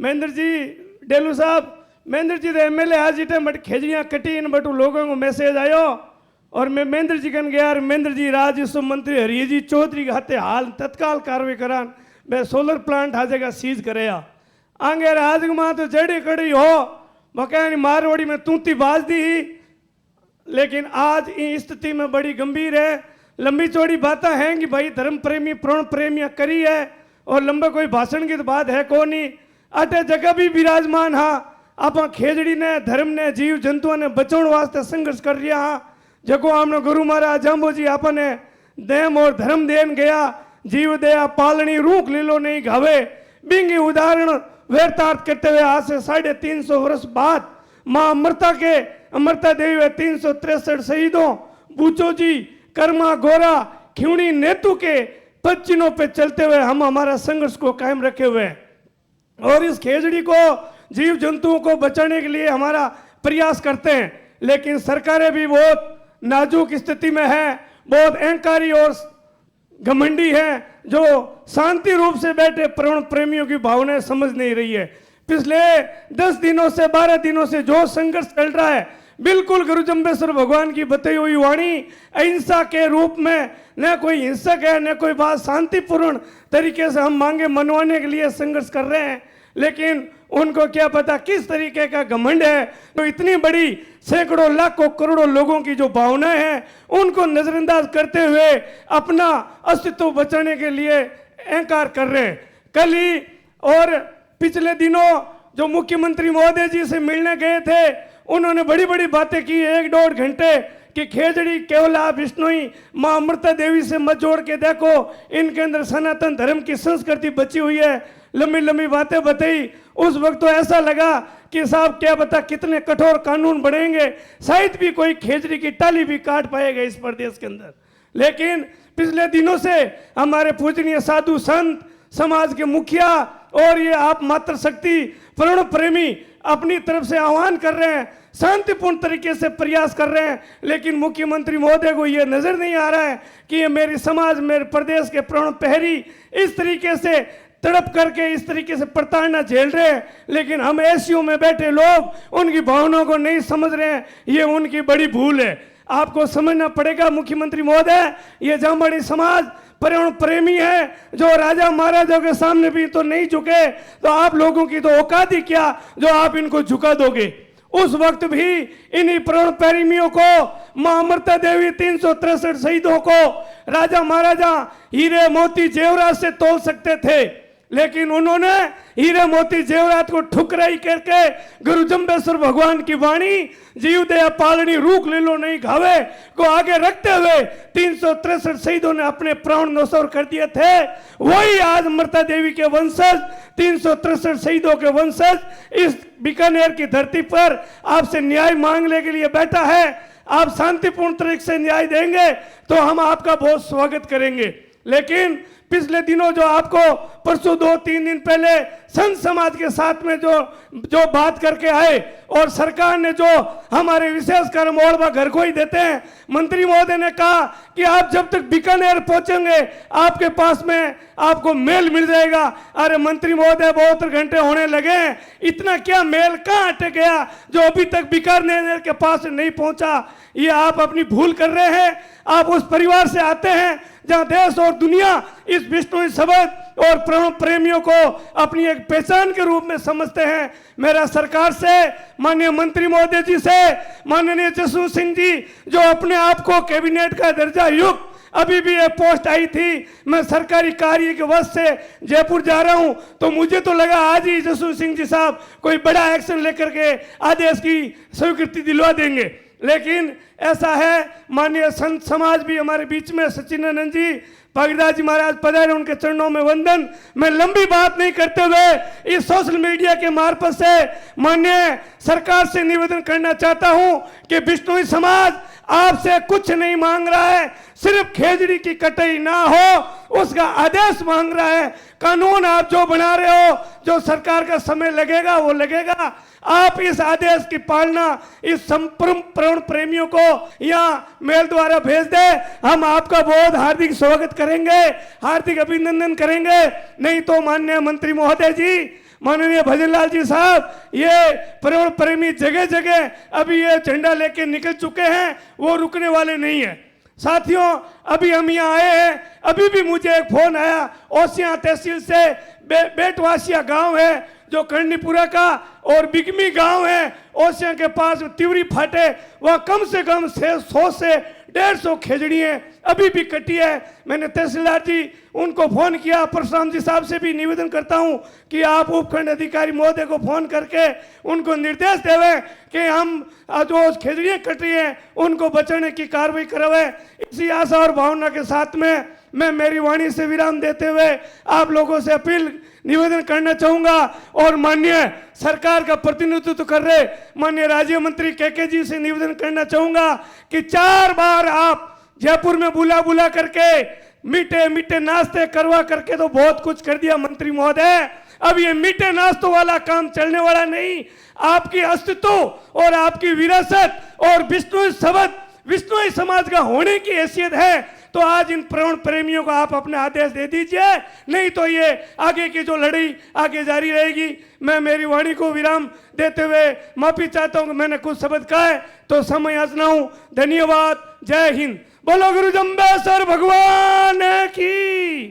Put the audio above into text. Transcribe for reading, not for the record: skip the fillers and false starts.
महेंद्र जी डेलू साहब, महेंद्र जी एमएलए आज इटे बट खेजड़ियाँ कटी इन बटू लोगों को मैसेज आयो और मैं महेंद्र जी कन गया। महेंद्र जी राजस्व मंत्री हरिये जी चौधरी के हाथे हाल तत्काल कार्रवाई करान वे सोलर प्लांट हाजेगा सीज करे आगे आज माँ तो जड़ी कड़ी हो मकान मारवाड़ी में तूती बाज दी ही। लेकिन आज इस स्थिति में बड़ी गंभीर है। लंबी चौड़ी बातें हैं कि भाई धर्म प्रेमी प्राण प्रेमियां करी है और लंबे कोई भाषण की तो बात है को नहीं। अटे जगह भी विराजमान हाँ आप खेजड़ी ने धर्म ने जीव जंतुओं ने बचाने वास्ते संघर्ष कर रहा हाँ। जको हमने गुरु महाराज जाम्बो जी आपने देम और धर्म देन गया जीव दया पालनी रूख लीलो नहीं घावे बिंगी उदाहरण व्यर्थार्थ करते हुए आज से 350 वर्ष बाद माँ अमृता देवी व 363 शहीदों बूचो जी कर्मा गोरा खिवनी नेतू के पद चिन्हों पे चलते हुए हम हमारा संघर्ष को कायम रखे हुए और इस खेजड़ी को जीव जंतुओं को बचाने के लिए हमारा प्रयास करते हैं। लेकिन सरकारें भी बहुत नाजुक स्थिति में है, बहुत अहंकारी और घमंडी है जो शांति रूप से बैठे प्राण प्रेमियों की भावनाएं समझ नहीं रही है। पिछले 10 दिनों से 12 दिनों से जो संघर्ष चल रहा है बिल्कुल गुरु जम्बेश्वर भगवान की बताई हुई वाणी अहिंसा के रूप में, न कोई हिंसक है न कोई बात, शांतिपूर्ण तरीके से हम मांगे मनवाने के लिए संघर्ष कर रहे हैं। लेकिन उनको क्या पता किस तरीके का घमंड है तो इतनी बड़ी सैकड़ों लाखों करोड़ों लोगों की जो भावनाएं हैं उनको नजरअंदाज करते हुए अपना अस्तित्व बचाने के लिए अहंकार कर रहे हैं। कल ही और पिछले दिनों जो मुख्यमंत्री महोदय जी से मिलने गए थे उन्होंने बड़ी बड़ी बातें की 1-1.5 घंटे कि खेजड़ी केवल आप विष्णुई माँ अमृता देवी से मत जोड़ के देखो इनके अंदर सनातन धर्म की संस्कृति बची हुई है। लंबी लंबी बातें बताई। उस वक्त तो ऐसा लगा कि साहब क्या बता कितने कठोर कानून बनेंगे, शायद भी कोई खेजड़ी की टाली भी काट पाएगा इस प्रदेश के अंदर। लेकिन पिछले दिनों से हमारे पूजनीय साधु संत समाज के मुखिया और ये आप मातृ शक्ति प्राण प्रेमी अपनी तरफ से आह्वान कर रहे हैं, शांतिपूर्ण तरीके से प्रयास कर रहे हैं। लेकिन मुख्यमंत्री महोदय को ये नजर नहीं आ रहा है कि ये मेरी समाज मेरे प्रदेश के प्राण प्रहरी इस तरीके से तड़प करके इस तरीके से प्रताड़ना झेल रहे हैं। लेकिन हम एसयू में बैठे लोग उनकी भावनाओं को नहीं समझ रहे हैं, ये उनकी बड़ी भूल है। आपको समझना पड़ेगा मुख्यमंत्री महोदय, ये जामबाड़ी समाज प्राण प्रेमी है जो राजा महाराजाओं के सामने भी तो नहीं झुके, तो आप लोगों की तो औकात ही क्या जो आप इनको झुका दोगे। उस वक्त भी इन्हीं प्राण प्रेमियों को मां अमृता देवी 363 शहीदों को राजा महाराजा हीरे मोती जेवरात से तोल सकते थे, लेकिन उन्होंने हीरे मोती जेवरात को ठुकराई करके गुरु जम्बेश्वर भगवान की वाणी जीव दया पालनी रूख ले लो नहीं घावे को आगे रखते हुए 363 शहीदों ने अपने प्राण न्योछावर कर दिए थे। वही आज अमृता देवी के वंशज 363 शहीदों के वंशज इस बीकानेर की धरती पर आपसे न्याय मांगने के लिए बैठा है। आप शांतिपूर्ण तरीके से न्याय देंगे तो हम आपका बहुत स्वागत करेंगे। लेकिन पिछले दिनों जो आपको परसों 2-3 दिन पहले संत समाज के साथ में जो बात करके आए और सरकार ने जो हमारे विशेष कर मोड़वा घर को ही देते हैं, मंत्री महोदय ने कहा कि आप जब तक बीकानेर पहुंचेंगे आपके पास में आपको मेल मिल जाएगा। अरे मंत्री महोदय 72 घंटे होने लगे, इतना क्या मेल कहाँ अटक गया जो अभी तक बीकानेर के पास नहीं पहुंचा। ये आप अपनी भूल कर रहे हैं। आप उस परिवार से आते हैं जहां देश और दुनिया इस विष्णु शब्द और प्राण प्रेमियों को अपनी एक पहचान के रूप में समझते हैं। मेरा सरकार से, माननीय मंत्री महोदय जी से, माननीय जसवंत सिंह जी जो अपने आप को कैबिनेट का दर्जा युक्त अभी भी ये पोस्ट आई थी, मैं सरकारी कार्य के वजह से जयपुर जा रहा हूं तो मुझे तो लगा आज ही जसवंत सिंह जी साहब कोई बड़ा एक्शन लेकर के आदेश की स्वीकृति दिलवा देंगे। लेकिन ऐसा है, माननीय संत समाज भी हमारे बीच में, सचिनानंद जी पागदास जी महाराज पधारे, उनके चरणों में वंदन। मैं लंबी बात नहीं करते हुए इस सोशल मीडिया के मार्फत से माननीय सरकार से निवेदन करना चाहता हूं कि विष्णुई समाज आपसे कुछ नहीं मांग रहा है, सिर्फ खेजड़ी की कटाई ना हो उसका आदेश मांग रहा है। कानून आप जो बना रहे हो, जो सरकार का समय लगेगा वो लगेगा, आप इस आदेश की पालना इस संपूर्ण प्राण प्रेमियों को यहाँ मेल द्वारा भेज दे। हम आपका बहुत हार्दिक स्वागत करेंगे, हार्दिक अभिनंदन करेंगे। नहीं तो माननीय मंत्री महोदय जी, माननीय भजनलाल जी साहब, ये पर्यावरण प्रेमी जगह जगह अभी ये झंडा लेके निकल चुके हैं, वो रुकने वाले नहीं है। साथियों, अभी हम यहाँ आए हैं, अभी भी मुझे एक फोन आया ओसिया तहसील से, बेटवासिया गांव है जो कर्णीपुरा का, और बिगमी गांव है ओसिया के पास तिवरी फाटे, वहाँ कम से कम 100 से 150 खेजड़ियाँ अभी भी कटी है। मैंने तहसीलदार जी उनको फ़ोन किया, परशुराम जी साहब से भी निवेदन करता हूं कि आप उपखंड अधिकारी महोदय को फ़ोन करके उनको निर्देश देवें कि हम जो खेजड़ियाँ कट रही हैं उनको बचाने की कार्रवाई करवाएं। इसी आशा और भावना के साथ में मैं मेरी वाणी से विराम देते हुए आप लोगों से अपील निवेदन करना चाहूँगा, और माननीय सरकार का प्रतिनिधित्व कर रहे माननीय राज्य मंत्री के जी से निवेदन करना चाहूँगा कि 4 बार आप जयपुर में बुला बुला करके मीठे मीठे नाश्ते करवा करके तो बहुत कुछ कर दिया मंत्री महोदय। अब ये मीठे नाश्तों वाला काम चलने वाला नहीं। आपकी अस्तित्व और आपकी विरासत और विष्णु समाज का होने की हैसियत है, तो आज इन पर्यावरण प्रेमियों को आप अपने आदेश दे दीजिए, नहीं तो ये आगे की जो लड़ाई आगे जारी रहेगी। मैं मेरी वाणी को विराम देते हुए माफी चाहता हूं कि मैंने कुछ शब्द कहे तो समय याचना हूं। धन्यवाद। जय हिंद। बोलो गुरु जम्बेश्वर भगवान की।